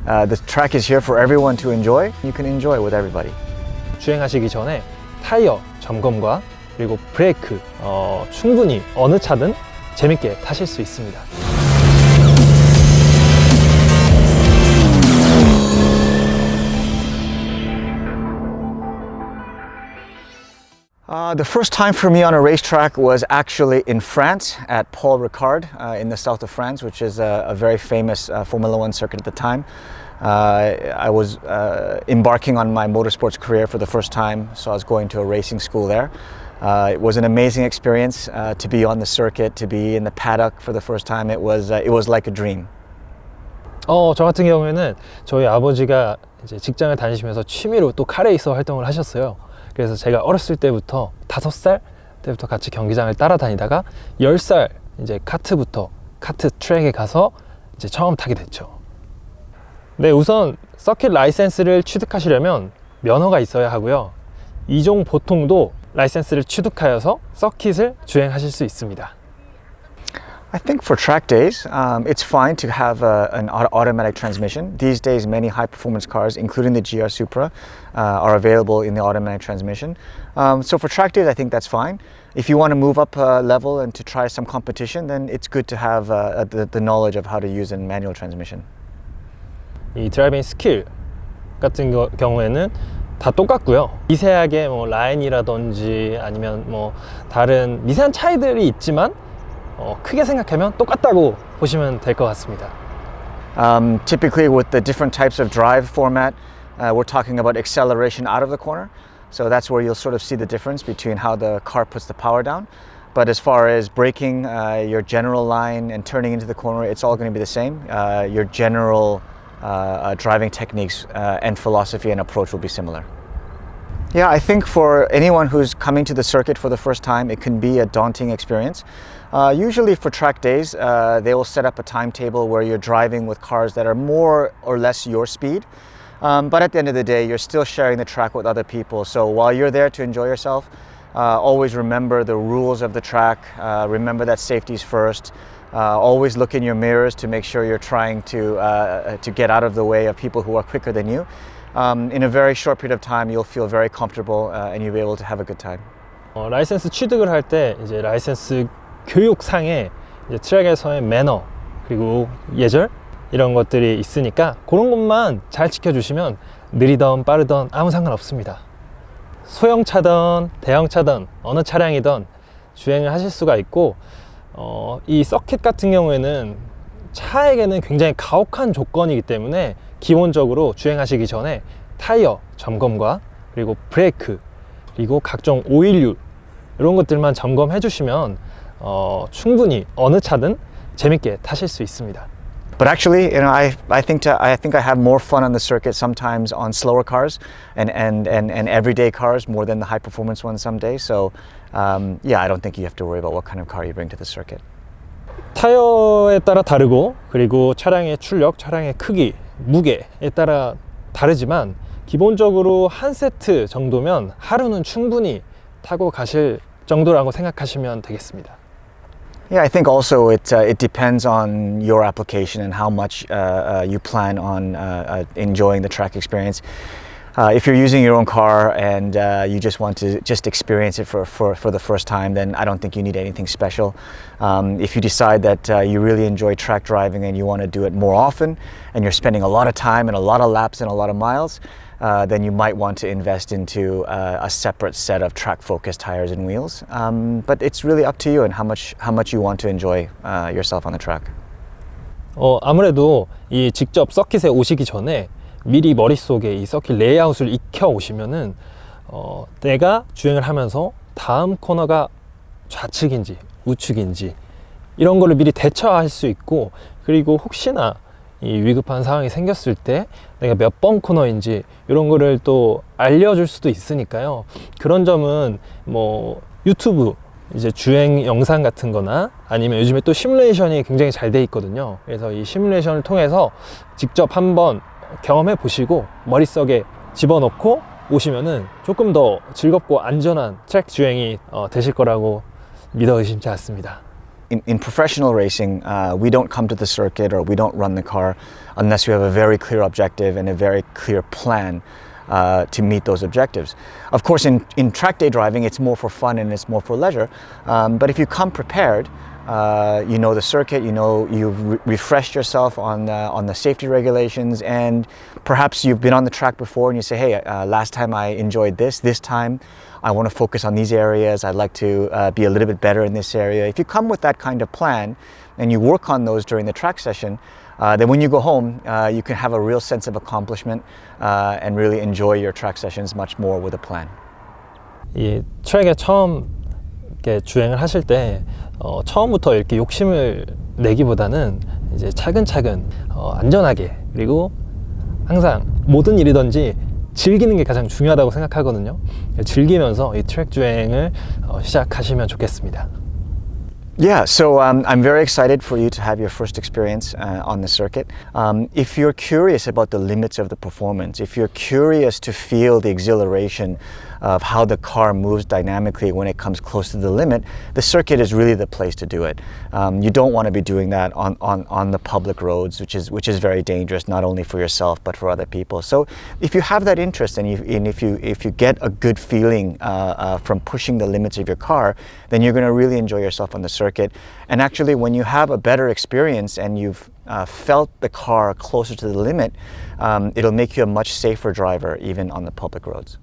The track is here for everyone to enjoy. You can enjoy with everybody. 주행하시기 전에 타이어 점검과 그리고 브레이크 충분히 어느 차든 재밌게 타실 수 있습니다. The first time for me on a racetrack was actually in France at Paul Ricard in the south of France, which is a very famous Formula One circuit at the time. I was embarking on my motorsports career for the first time, so I was going to a racing school there. It was an amazing experience to be on the circuit, to be in the paddock for the first time. It was like a dream. 저 같은 경우에는 저희 아버지가 이제 직장을 다니시면서 취미로 또 카레이서 활동을 하셨어요. 그래서 제가 어렸을 때부터 5살 때부터 같이 경기장을 따라다니다가 10살 이제 카트 트랙에 가서 이제 처음 타게 됐죠. 네, 우선 서킷 라이센스를 취득하시려면 면허가 있어야 하고요. 이종 보통도 라이센스를 취득하여서 서킷을 주행하실 수 있습니다. I think for track days, it's fine to have an automatic transmission. These days, many high-performance cars, including the GR Supra, are available in the automatic transmission. So for track days, I think that's fine. If you want to move up a level and to try some competition, then it's good to have the knowledge of how to use a manual transmission. 이 드라이빙 스킬 같은 경우에는 다 똑같고요. 미세하게 뭐 라인이라든지 아니면 뭐 다른 미세한 차이들이 있지만 크게 생각하면 똑같다고 보시면 될 것 같습니다. Typically with the different types of drive format, we're talking about acceleration out of the corner. So that's where you'll sort of see the difference between how the car puts the power down. But as far as braking, your general line and turning into the corner, it's all going to be the same. Your general driving techniques and philosophy and approach will be similar. Yeah, I think for anyone who's coming to the circuit for the first time, it can be a daunting experience. Usually for track days, they will set up a timetable where you're driving with cars that are more or less your speed. But at the end of the day, you're still sharing the track with other people. So while you're there to enjoy yourself, always remember the rules of the track. Remember that safety's first. Always look in your mirrors to make sure you're trying to get out of the way of people who are quicker than you. In a very short period of time, you'll feel very comfortable and you'll be able to have a good time. 라이센스 취득을 할 때 이제 라이센스 교육상에 이제 트랙에서의 매너 그리고 예절 이런 것들이 있으니까 그런 것만 잘 지켜주시면 느리던 빠르던 아무 상관없습니다. 소형차든 대형차든 어느 차량이든 주행을 하실 수가 있고 이 서킷 같은 경우에는 차에게는 굉장히 가혹한 조건이기 때문에 기본적으로 주행하시기 전에 타이어 점검과 그리고 브레이크 그리고 각종 오일류 이런 것들만 점검해 주시면 충분히 어느 차든 재밌게 타실 수 있습니다. But actually, you know, I think I have more fun on the circuit sometimes on slower cars and everyday cars more than the high performance ones some days. So yeah, I don't think you have to worry about what kind of car you bring to the circuit. 타이어에 따라 다르고 그리고 차량의 출력, 차량의 크기, 무게에 따라 다르지만 기본적으로 한 세트 정도면 하루는 충분히 타고 가실 정도라고 생각하시면 되겠습니다. Yeah, I think also it depends on your application and how much you plan on enjoying the track experience. If you're using your own car and you just want to experience it for the first time, then I don't think you need anything special. If you decide that you really enjoy track driving and you want to do it more often and you're spending a lot of time and a lot of laps and a lot of miles, then you might want to invest into a separate set of track-focused tires and wheels. But it's really up to you and how much you want to enjoy yourself on the track. 아무래도 이 직접 서킷에 오시기 전에 미리 머릿속에 이 서킷 레이아웃을 익혀 오시면은 내가 주행을 하면서 다음 코너가 좌측인지 우측인지 이런 거를 미리 대처할 수 있고 그리고 혹시나 이 위급한 상황이 생겼을 때 내가 몇 번 코너인지 이런 거를 또 알려줄 수도 있으니까요. 그런 점은 뭐 유튜브 이제 주행 영상 같은 거나 아니면 요즘에 또 시뮬레이션이 굉장히 잘 돼 있거든요. 그래서 이 시뮬레이션을 통해서 직접 한번 경험해 보시고 머릿속에 집어넣고 오시면은 조금 더 즐겁고 안전한 트랙 주행이 되실 거라고 믿어 의심치 않습니다. in professional racing, we don't come to the circuit or we don't run the car unless we have a very clear objective and a very clear plan to meet those objectives. Of course, in track day driving, it's more for fun and it's more for leisure. But if you come prepared, you know the circuit, you know you've refreshed yourself on the safety regulations, and perhaps you've been on the track before and you say, hey, last time I enjoyed this time I want to focus on these areas, I'd like to be a little bit better in this area. If you come with that kind of plan and you work on those during the track session, then when you go home, you can have a real sense of accomplishment and really enjoy your track sessions much more with a plan. 이 트랙에 처음 이렇게 주행을 하실 때 처음부터 이렇게 욕심을 내기보다는 이제 차근차근 안전하게, 그리고 항상 모든 일이든지 즐기는 게 가장 중요하다고 생각하거든요. 즐기면서 이 트랙 주행을 시작하시면 좋겠습니다. Yeah, so I'm very excited for you to have your first experience on the circuit. If you're curious about the limits of the performance, if you're curious to feel the exhilaration of how the car moves dynamically when it comes close to the limit, the circuit is really the place to do it. You don't want to be doing that on the public roads, which is very dangerous, not only for yourself but for other people. So if you have that interest and if you get a good feeling from pushing the limits of your car, then you're going to really enjoy yourself on the circuit. And actually, when you have a better experience and you've felt the car closer to the limit, it'll make you a much safer driver even on the public roads.